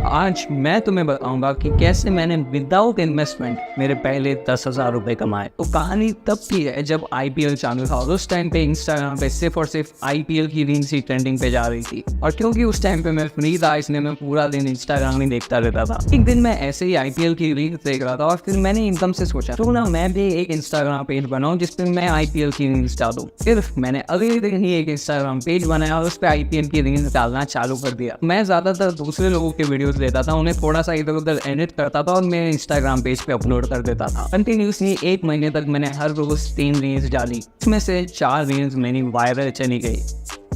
आज मैं तुम्हें बताऊंगा कि कैसे मैंने विदाउट इन्वेस्टमेंट मेरे पहले 10,000 रुपए कमाए। तो कहानी तब की है जब आईपीएल चालू था और उस टाइम पे इंस्टाग्राम पे सिर्फ और सिर्फ आईपीएल की रील्स ही ट्रेंडिंग पे जा रही थी। और क्योंकि उस टाइम पे मैं फ्री था इसलिए मैं पूरा दिन इंस्टाग्राम ही देखता रहता था। एक दिन मैं ऐसे ही आईपीएल की रील्स देख रहा था और फिर मैंने एकदम से सोचा तो ना मैं भी एक इंस्टाग्राम पेज बनाऊं जिसपे मैं आईपीएल की रील्स डालूं। फिर मैंने अगले दिन ही एक इंस्टाग्राम पेज बनाया और उस पर आईपीएल की रील्स डालना चालू कर दिया। मैं ज्यादातर दूसरे लोगों के वीडियोस लेता था, उन्हें थोड़ा सा इधर उधर एडिट करता था और मैं इंस्टाग्राम पेज पे अपलोड कर देता था। कंटिन्यूसली 1 महीने तक मैंने हर रोज 3 रील्स डाली, इसमें से 4 रील्स मेरी वायरल चली गई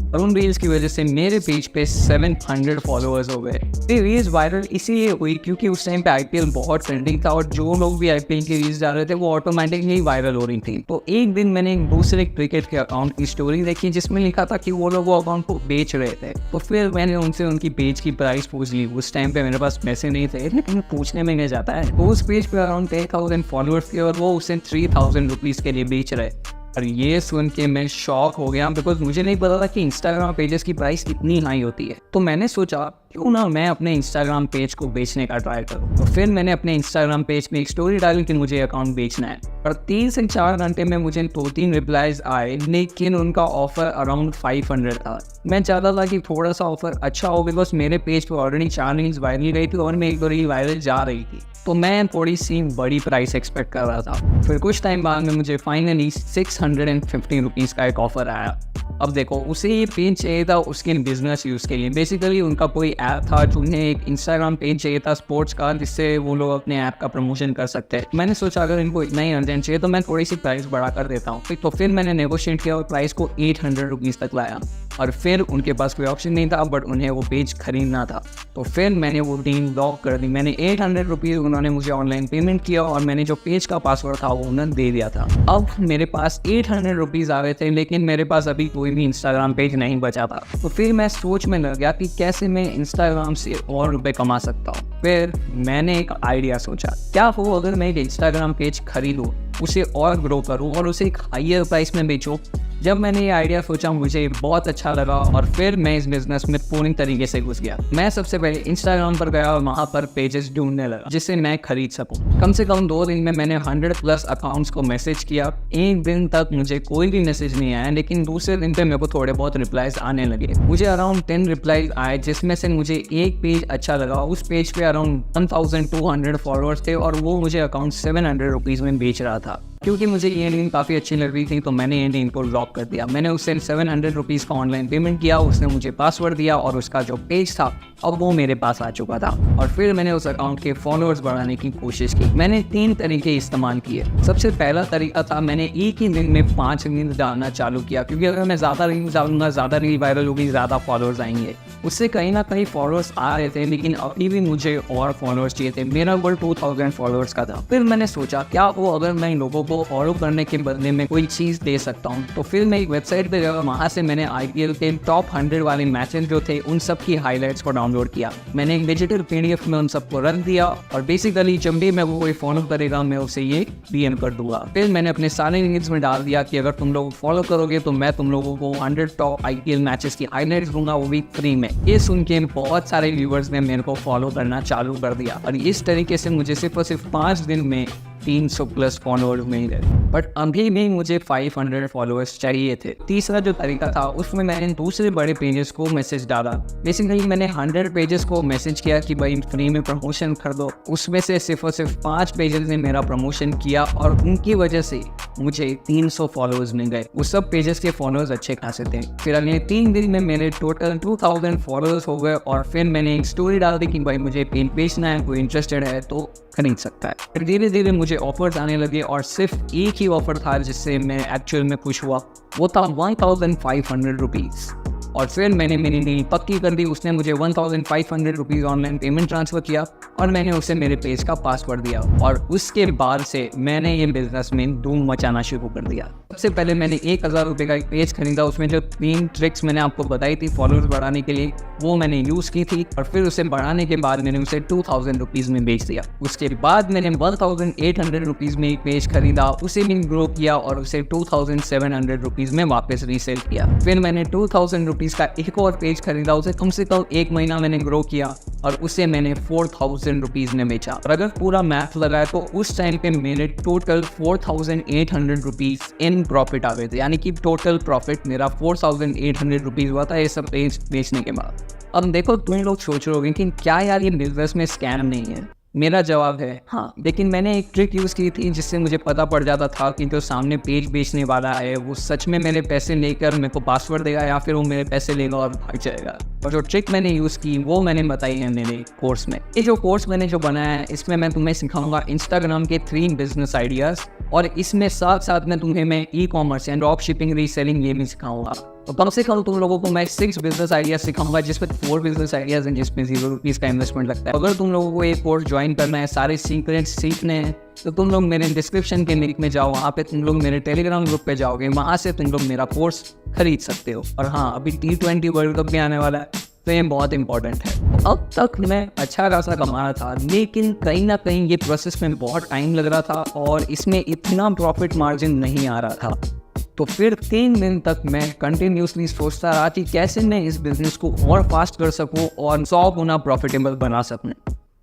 और उन रील्स की वजह से मेरे पेज पे 700 फॉलोअर्स हो गए। ये रील्स वायरल इसीलिए हुई क्योंकि उस टाइम पे आईपीएल बहुत ट्रेंडिंग था और जो लोग भी आईपीएल की रील्स डाल रहे थे वो ऑटोमेटिकली वायरल हो रही थी। तो एक दिन मैंने एक दूसरे क्रिकेट के अकाउंट की स्टोरी देखी जिसमें लिखा था कि वो लोग वो अकाउंट को बेच रहे थे। तो फिर मैंने उनसे उनकी पेज की प्राइस पूछ ली। उस टाइम पे मेरे पास पैसे नहीं थे लेकिन पूछने में नहीं जाता है। तो उस पेज पे अराउंड 10,000 फॉलोअर्स थे और वो उसे 3,000 रुपीज़ के लिए बेच रहे। और ये सुन के मैं शॉक हो गया बिकॉज मुझे नहीं पता था कि इंस्टाग्राम पेजेस की प्राइस इतनी हाई होती है। तो मैंने सोचा क्यों ना मैं अपने इंस्टाग्राम पेज को बेचने का ट्राई करूँ। तो फिर मैंने अपने इंस्टाग्राम पेज में एक स्टोरी डाली कि मुझे अकाउंट बेचना है और 3 से 4 घंटे में मुझे 2-3 रिप्लाईज आए लेकिन उनका ऑफर अराउंड 500 था। मैं चाहता था कि थोड़ा सा ऑफर अच्छा हो बिकॉज मेरे पेज पर ऑलरेडी 4 रील्स वायरल गई थी और मैं 1-2 रील वायरल जा रही थी। तो मैं थोड़ी सी बड़ी प्राइस एक्सपेक्ट कर रहा था। फिर कुछ टाइम बाद में मुझे फाइनली 650 रुपीज़ का एक ऑफर आया। अब देखो उसे ये पेज चाहिए था उसके बिजनेस यूज़ के लिए। बेसिकली उनका कोई ऐप था जो उन्हें एक इंस्टाग्राम पेज चाहिए था स्पोर्ट्स का जिससे वो लोग अपने ऐप का प्रमोशन कर सकते हैं। मैंने सोचा अगर इनको इतना ही अर्जेंट चाहिए तो मैं थोड़ी सी प्राइस बढ़ा कर देता हूँ। तो फिर मैंने नेगोशिएट किया और प्राइस को 800 रुपीज़ तक लाया और फिर उनके पास कोई ऑप्शन नहीं था बट उन्हें वो पेज खरीदना था। तो फिर मैंने वो डील लॉक कर दी। मैंने 800 रुपीज़ उन्होंने मुझे ऑनलाइन पेमेंट किया और मैंने जो पेज का पासवर्ड था वो उन्हें दे दिया था। अब मेरे पास 800 रुपीज़ आ गए थे लेकिन मेरे पास अभी कोई भी इंस्टाग्राम पेज नहीं बचा था। तो फिर मैं सोच में लग गया कि कैसे मैं इंस्टाग्राम से और रुपए कमा सकता हूँ। फिर मैंने एक आइडिया सोचा, क्या हो अगर मैं एक इंस्टाग्राम पेज खरीदूँ, उसे और ग्रो करूँ और उसे एक हायर प्राइस में बेचूँ। जब मैंने ये आइडिया सोचा मुझे बहुत अच्छा लगा और फिर मैं इस बिजनेस में पूरी तरीके से घुस गया। मैं सबसे पहले इंस्टाग्राम पर गया और वहाँ पर पेजेस ढूंढने लगा जिसे मैं खरीद सकूँ। कम से कम 2 दिन में मैंने 100+ अकाउंट्स को मैसेज किया। एक दिन तक मुझे कोई भी मैसेज नहीं आया लेकिन दूसरे दिन पे मेरे को थोड़े बहुत रिप्लाईज आने लगे। मुझे अराउंड 10 रिप्लाईज आए जिसमें से मुझे एक पेज अच्छा लगा। उस पेज पे अराउंड 1200 फॉलोअर्स थे और वो मुझे अकाउंट 700 रुपीज़ में बेच रहा था। क्योंकि मुझे ये लिंक काफ़ी अच्छी लग रही थी तो मैंने ये लिंक को लॉक कर दिया। मैंने उससे 700 रुपीज़ का ऑनलाइन पेमेंट किया, उसने मुझे पासवर्ड दिया और उसका जो पेज था अब वो मेरे पास आ चुका था। और फिर मैंने उस अकाउंट के फॉलोअर्स बढ़ाने की कोशिश की। मैंने 3 तरीके इस्तेमाल किए। सबसे पहला तरीका था मैंने एक ही दिन में 5 रील्स डालना चालू किया क्योंकि अगर मैं ज़्यादा रील्स डालूंगा ज़्यादा रील वायरल होगी, ज़्यादा फॉलोअर्स आएंगे। उससे कहीं ना कहीं फॉलोअर्स आ रहे थे लेकिन अभी भी मुझे और फॉलोअर्स चाहिए थे। मेरा गोल 2000 फॉलोअर्स का था। फिर मैंने सोचा क्या वो अगर मैं लोगों को फॉलो करने के बदले में कोई चीज़ दे सकता हूँ। तो फिर मैं एक वेबसाइट पे गया, वहाँ से मैंने आईपीएल के टॉप 100 वाले मैचेस जो थे उन सब की हाईलाइट्स को डाउनलोड किया। मैंने एक डिजिटल पीडीएफ में उन सबको रख दिया और बेसिकली जब भी मैं वो कोई फॉलो करेगा मैं उसे ये डीएम कर दूंगा। फिर मैंने अपने सारे रील्स में डाल दिया कि अगर तुम लोग फॉलो करोगे तो मैं तुम लोगों को 100 टॉप आईपीएल मैचेस की हाईलाइट्स दूंगा, वो भी फ्री में। ये सुन के बहुत सारे व्यूअर्स ने मेरे को फॉलो करना चालू कर दिया और इस तरीके से मुझे सिर्फ और सिर्फ 5 दिन में 300+ फॉलोअर्स मिल गए। बट अभी भी मुझे 500 फॉलोअर्स चाहिए थे। तीसरा जो तरीका था उसमें मैंने दूसरे बड़े पेजेस को मैसेज डाला। बेसिकली मैंने 100 पेजेस को मैसेज किया कि भाई फ्री में प्रमोशन कर दो। उसमें से सिर्फ और सिर्फ 5 पेजेस ने मेरा प्रमोशन किया और उनकी वजह से मुझे 300 फॉलोअर्स मिल गए। उस सब पेजेस के फॉलोअर्स अच्छे खासे थे। फिर अगले 3 दिन में मेरे टोटल 2000 फॉलोअर्स हो गए और फिर मैंने एक स्टोरी डाल दी कि भाई मुझे पेज बेचना है, कोई इंटरेस्टेड है तो खरीद सकता है। फिर धीरे धीरे मुझे ऑफर्स आने लगे और सिर्फ एक ही ऑफर था जिससे मैं एक्चुअल में खुश हुआ, वो था 1500 रुपीज़। और फिर मैंने मेरी डील पक्की कर दी। उसने मुझे 1500 रुपीज़ ऑनलाइन पेमेंट ट्रांसफ़र किया और मैंने उसे मेरे पेज का पासवर्ड दिया और उसके बाद से मैंने ये बिजनेस में धूम मचाना शुरू कर दिया। सबसे पहले मैंने 1000 रुपये का एक पेज खरीदा। उसमें जो 3 ट्रिक्स मैंने आपको बताई थी फॉलोअर्स बढ़ाने के लिए वो मैंने यूज़ की थी और फिर उसे बढ़ाने के बाद मैंने उसे 2000 रुपीज़ में बेच दिया। उसके बाद मैंने 1800 रुपीज़ में एक पेज खरीदा, उसे भी ग्रो किया और उसे 2700 रुपीज़ में वापस रीसेल किया। फिर मैंने 2000 रुपीज़ का एक और पेज खरीदा, उसे कम से कम 1 महीना मैंने ग्रो किया और उसे मैंने 4000 रुपीज़ में बेचा। और अगर पूरा मैथ लगाए तो उस टाइम पे मेरे टोटल 4800 रुपीज़ इन प्रॉफिट आ गए थे, यानी कि टोटल प्रॉफिट मेरा 4800 रुपीज़ हुआ था ये सब पेज बेचने के बाद। अब देखो तुम लोग सोच रहे होगे कि क्या यार ये बिजनेस में स्कैम नहीं है। मेरा जवाब है हाँ, लेकिन मैंने एक ट्रिक यूज़ की थी जिससे मुझे पता पड़ जाता था कि जो सामने पेज बेचने वाला है वो सच में मेरे पैसे लेकर मेरे को पासवर्ड देगा या फिर वो मेरे पैसे लेगा और भाग जाएगा। और जो ट्रिक मैंने यूज़ की वो मैंने बताई है मेरे कोर्स में। ये जो कोर्स मैंने जो बनाया है इसमें मैं तुम्हें सिखाऊंगा इंस्टाग्राम के 3 बिजनेस आइडियाज़, और इसमें साथ साथ में तुम्हें मैं e-commerce and drop shipping reselling ये भी सिखाऊंगा। तो कम से कम तुम लोगों को मैं 6 बिजनेस आइडियाज सिखाऊंगा जिसमें 4 बिजनेस आइडियाज हैं जिसमें 0 रुपीज़ का इन्वेस्टमेंट लगता है। अगर तुम लोगों को ये कोर्स ज्वाइन करना है, सारे सीक्रेट्स सीखने हैं, तो तुम लोग मेरे डिस्क्रिप्शन के लिंक में जाओ, वहाँ पे तुम लोग मेरे टेलीग्राम ग्रुप पे जाओगे, वहाँ से तुम लोग मेरा कोर्स खरीद सकते हो। और हाँ, अभी T20 वर्ल्ड कप भी आने वाला है तो ये बहुत इंपॉर्टेंट है। अब तक मैं अच्छा खासा कमा रहा था, लेकिन कहीं ना कहीं ये प्रोसेस में बहुत टाइम लग रहा था और इसमें इतना प्रॉफिट मार्जिन नहीं आ रहा था। तो फिर 3 दिन तक मैं कंटिन्यूसली सोचता रहा कि कैसे मैं इस बिज़नेस को और फास्ट कर सकूं और 100 गुना प्रॉफिटेबल बना सकूं।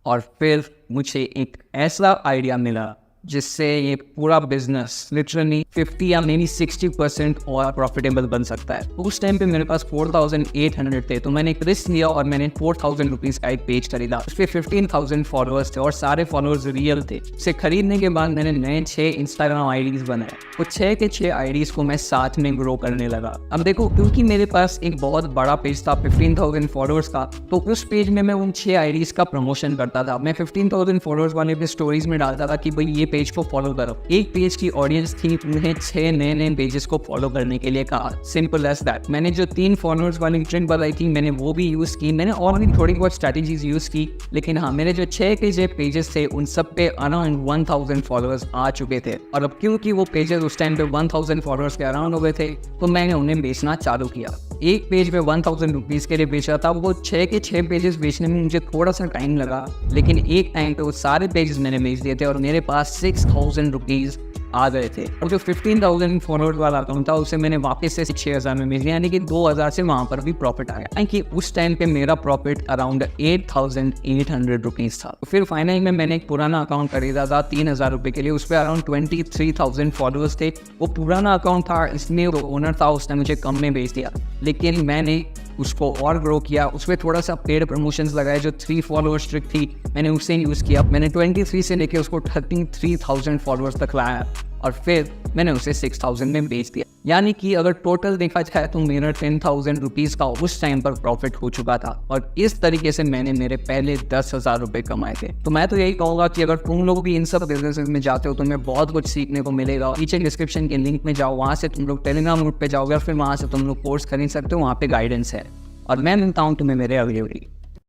और फिर मुझे एक ऐसा आइडिया मिला जिससे ये पूरा बिजनेस लिटरली 50 या मे बी 60% और प्रॉफिटेबल बन सकता है। उस टाइम पे मेरे पास 4800 थे, तो मैंने एक रिस्क लिया और मैंने 4000 रुपीज़ का एक पेज खरीदा। उस पर 15000 फॉलोअर्स थे और सारे फॉलोअर्स रियल थे। इसे खरीदने के बाद मैंने नए 6 इंस्टाग्राम आईडीज़ बनाए। वो 6 के 6 आईडीज़ को मैं साथ में ग्रो करने लगा। अब देखो, क्योंकि मेरे पास एक बहुत बड़ा पेज था 15000 फॉलोअर्स का, तो उस पेज में मैं उन 6 आईडीज़ का प्रमोशन करता था। मैं 15000 फॉलोअर्स वाले अपने स्टोरीज में डालता था कि भाई ये पेज को फॉलो करो। एक पेज की ऑडियंस थी, उन्हें 6 नए पेजेस को फॉलो करने के लिए कहा। Simple as that. मैंने जो 3 फॉलोअर्स वाली ट्रिक बताई थी मैंने वो भी यूज़ की। मैंने और भी थोड़ी बहुत स्ट्रैटेजीज यूज़ की, लेकिन हाँ, मेरे जो 6 के जो पेजेस थे उन सब पे अराउंड 1000 फॉलोअर्स आ चुके थे। और अब क्योंकि वो पेजेस उस टाइम पे 1000 फॉलोअर्स के अराउंड हो गए थे, तो मैंने उन्हें बेचना चालू किया। एक पेज में 1000 रुपीज़ के लिए बेचा था। वो 6 के 6 पेजेस बेचने में मुझे थोड़ा सा टाइम लगा, लेकिन एक टाइम पे वो सारे पेजेस मैंने बेच दिए थे और मेरे पास 6000 रुपीज़ आ गए थे। और जो 15000 फॉलोअर्स वाला अकाउंट था उसे मैंने वापस से 6000 में बेच दिया, यानी कि 2000 से वहाँ पर भी प्रॉफिट आ गया। यानी कि उस टाइम पे मेरा प्रॉफिट अराउंड 8800 रुपीज़ था। तो फिर फाइनली में मैंने एक पुराना अकाउंट खरीदा था 3000 रुपये के लिए। उस पर अराउंड 23000 फॉलोअर्स थे। वो पुराना अकाउंट था, इसलिए वो ओनर था उसने मुझे कम में बेच दिया, लेकिन मैंने उसको और ग्रो किया। उसमें थोड़ा सा पेड प्रमोशंस लगाए। जो 3 फॉलोअर्स ट्रिक थी मैंने उसे यूज़ किया। मैंने 23 से लेके उसको 33000 फॉलोअर्स तक लाया और फिर मैंने उसे 6000 में बेच दिया। यानी कि अगर टोटल देखा जाए तो मेरा 10000 रुपीज़ का उस टाइम पर प्रॉफिट हो चुका था। और इस तरीके से मैंने मेरे पहले 10,000 रुपये कमाए थे। तो मैं तो यही कहूँगा कि अगर तुम लोग भी इन सब बिजनेस में जाते हो तो तुम्हें बहुत कुछ सीखने को मिलेगा। नीचे डिस्क्रिप्शन के लिंक में जाओ, वहाँ से तुम लोग टेलीग्राम ग्रुप पे जाओगे और फिर वहाँ से तुम लोग कोर्स खरीद सकते हो, वहाँ पे गाइडेंस है। और मैं मिलता हूँ तुम्हें मेरे अगले वीडियो।